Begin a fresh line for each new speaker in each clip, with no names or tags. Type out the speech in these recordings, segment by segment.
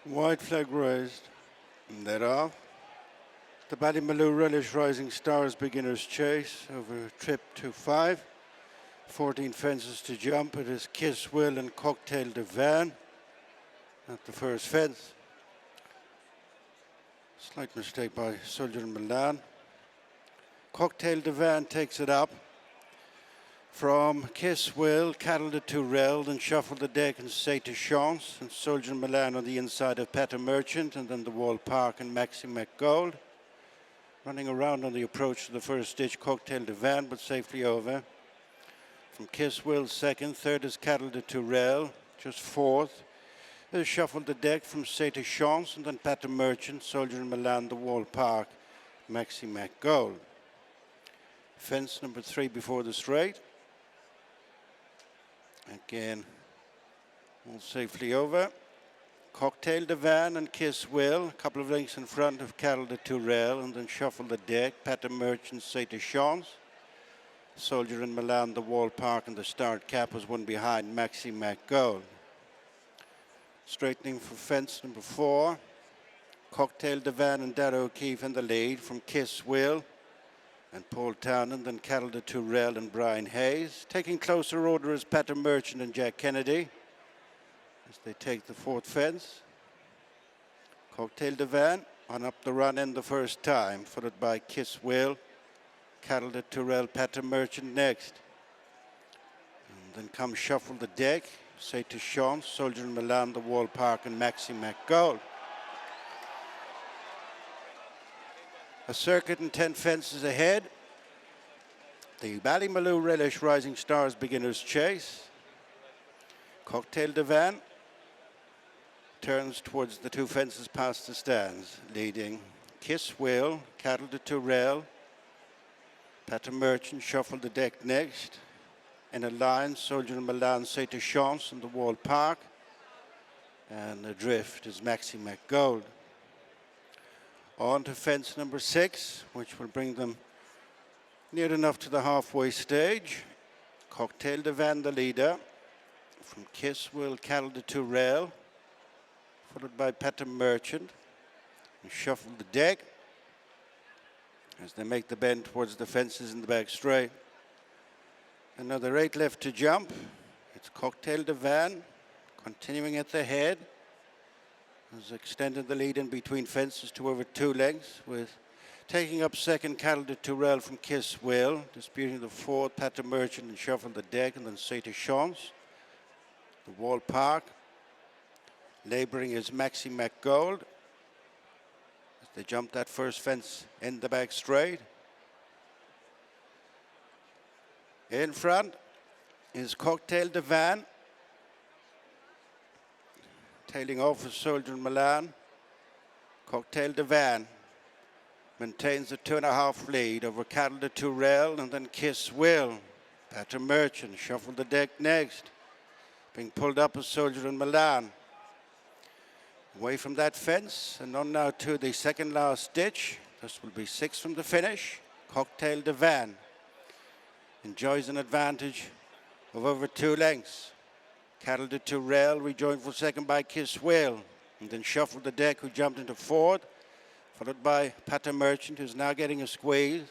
White flag raised. And that off. The Ballymaloo Relish Rising Stars Beginner's Chase over trip to 5. 14 fences to jump. It is Kiss Will and Koktail Divin at the first fence. Slight mistake by Soldier Milan. Koktail Divin takes it up from Kiss Will, Cattle de Tourelle, then Shuffle the Deck and Say to Chance, and Soldier Milan on the inside of Petter Merchant, and then the Wall Park and Maxi McGold. Running around on the approach to the first stitch, Koktail Divin, but safely over. From Kiss Will, second. Third is Cattle de Tourelle, just fourth. There's Shuffle the Deck from Say to Chance, and then Petter Merchant, Soldier Milan, the Wall Park, Maxi McGold. Fence number 3 before the straight. Again, all safely over. Koktail Divin and Kiss Will, a couple of lengths in front of Cattle de Tourelle, and then Shuffle the Deck, Petter Merchant, Say to Chance. Soldier in Milan, the Wall Park, and the start cap was one behind Maxi McGold. Straightening for fence number 4. Koktail Divin and Dad O'Keefe in the lead from Kiss Will and Paul Townend, then Cattle de Tourelle and Brian Hayes. Taking closer order is Petter Merchant and Jack Kennedy as they take the fourth fence. Koktail Divin on up the run in the first time, followed by Kiss Will, Cattle de Tourelle, Petter Merchant next. And then comes Shuffle the Deck, Say to Chance, Soldier in Milan, the Wall Park, and Maxi McGold. A circuit and 10 fences ahead. The Ballymaloo Relish Rising Stars Beginner's Chase. Koktail Divin turns towards the 2 fences past the stands, leading Kiss Will, Cattle de Tourelle, Petter Merchant, Shuffle the Deck next. In a line, Soldier in Milan, Say to Chance, and the Wall Park. And adrift is Maxi McGold. On to fence number 6, which will bring them near enough to the halfway stage. Koktail Divin, the leader, from Kiss Will, Cattle de Tourelle, followed by Petter Merchant, and Shuffle the Deck as they make the bend towards the fences in the back straight. Another 8 left to jump. It's Koktail Divin continuing at the head. Has extended the lead in between fences to over 2 lengths, with taking up second Cattle de Tourelle from Kiss Will, disputing the fourth Petter Merchant and Shuffle the Deck, and then Say to Chance. The Wall Park. Labouring is Maxi McGold as they jump that first fence in the back straight. In front is Koktail Divin. Tailing off is Soldier in Milan. Koktail Divin maintains a 2.5 lead over Cattle de Tourelle, and then Kiss Will. Petter Merchant, Shuffle the Deck next. Being pulled up is Soldier in Milan. Away from that fence and on now to the second last ditch. This will be 6 from the finish. Koktail Divin enjoys an advantage of over 2 lengths. Cattle de Tourelle rejoined for second by Kiss Will, and then Shuffle the Deck, who jumped into fourth, followed by Petter Merchant, who's now getting a squeeze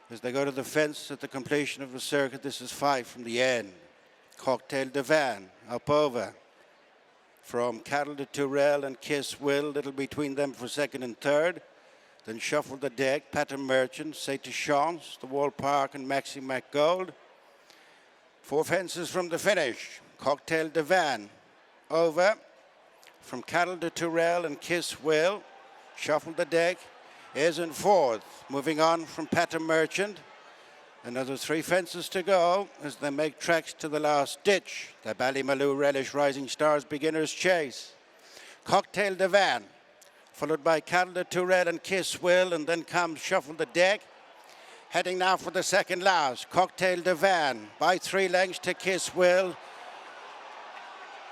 as they go to the fence at the completion of the circuit. This is 5 from the end. Koktail Divin up over from Cattle de Tourelle and Kiss Will, little between them for second and third. Then Shuffle the Deck, Petter Merchant, Say to Chance, the Wall Park, and Maxi McGold. 4 fences from the finish. Koktail Divin over from Cattle de Tourelle and Kiss Will. Shuffle the Deck is in fourth. Moving on from Petter Merchant. Another 3 fences to go as they make tracks to the last ditch. The Ballymaloo Relish Rising Stars Beginner's Chase. Koktail Divin, followed by Cattle de Tourelle and Kiss Will, and then comes Shuffle the Deck. Heading now for the second last. Koktail Divin by 3 lengths to Kiss Will,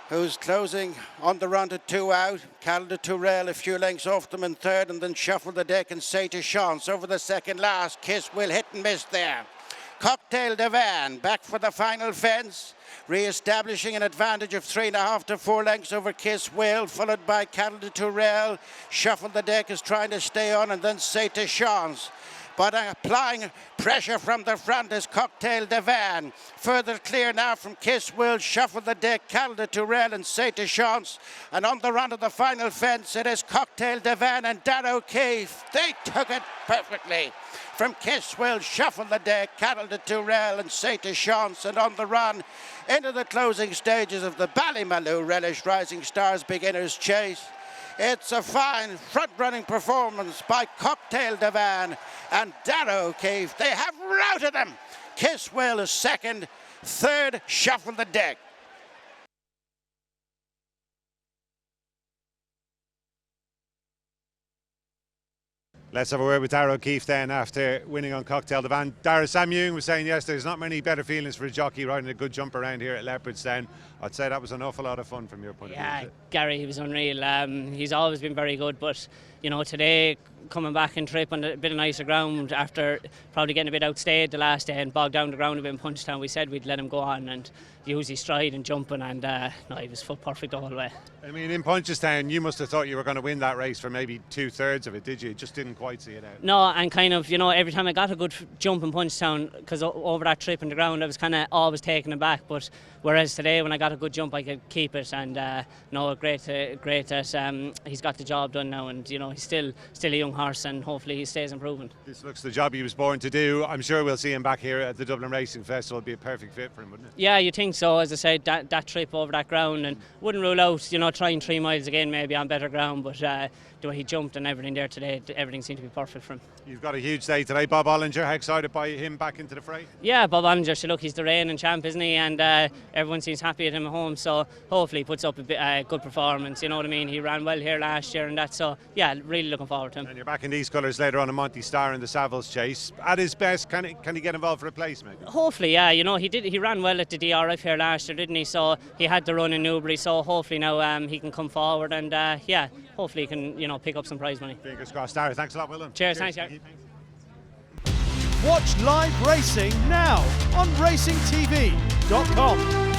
who's closing on the run to 2 out. Cattle de Tourelle a few lengths off them in third, and then Shuffle the Deck and Say to Chance over the second last. Kiss Will hit and miss there. Koktail Divin back for the final fence, re-establishing an advantage of 3.5 to 4 lengths over Kiss Will, followed by Cattle de Tourelle. Shuffle the Deck is trying to stay on, and then Say to Chance. But applying pressure from the front is Koktail Divin. Further clear now from Kiss Will, Shuffle the Deck, Cattle de Tourelle and Say to Chance. And on the run to the final fence, it is Koktail Divin and Dan O'Keefe. They took it perfectly. From Kiss Will, Shuffle the Deck, Cattle de Tourelle and Say to Chance. And on the run into the closing stages of the Ballymaloo Relish Rising Stars Beginners Chase. It's a fine front-running performance by Koktail Divin and Dan O'Keefe. They have routed them. Kiss Will is second, third, Shuffle the Deck.
Let's have a word with Dara O'Keefe then after winning on Koktail Divin. Dara, Sam Ewing was saying yes, there's not many better feelings for a jockey riding a good jump around here at Leopardstown. I'd say that was an awful lot of fun from your point of view.
Yeah, Gary, he was unreal. He's always been very good, but you know, today coming back and trip on a bit of nicer ground after probably getting a bit outstayed the last day and bogged down the ground a bit in Punchestown, we said we'd let him go on and use his stride and jumping, and no, he was foot perfect all the way.
I mean, in Punchestown, you must have thought you were going to win that race for maybe 2/3 of it, did you? You just didn't quite see it out.
No, and kind of, you know, every time I got a good jump in Punchestown, because over that trip in the ground, I was kind of always taking him back. But whereas today, when I got a good jump, I could keep it, and no, great that he's got the job done now, and you know, he's still a young horse, and hopefully he stays improving.
This looks the job he was born to do. I'm sure we'll see him back here at the Dublin Racing Festival. It'd be a perfect fit for him, wouldn't it?
Yeah, you think so. As I said, that trip over that ground, and wouldn't rule out, you know, trying 3 miles again maybe on better ground, but the way he jumped and everything there today, everything seemed to be perfect for him.
You've got a huge day today. Bob Ollinger, how excited by him back into the fray?
Yeah, Bob Ollinger, so look, he's the reigning champ, isn't he? And everyone seems happy at him at home, so hopefully he puts up a good performance, you know what I mean? He ran well here last year and that, so yeah, really looking forward to him.
And you're back in these colours later on in Monty Star in the Savills Chase. At his best, can he get involved for a place maybe?
Hopefully, yeah, you know, he ran well at the DRF here last year, didn't he? So he had the run in Newbury, so hopefully now he can come forward and yeah, hopefully he can, you know, pick up some prize money.
Fingers crossed. Dara, thanks a lot, well done.
Cheers. Thanks, Gary.
Watch live racing now on racingtv.com.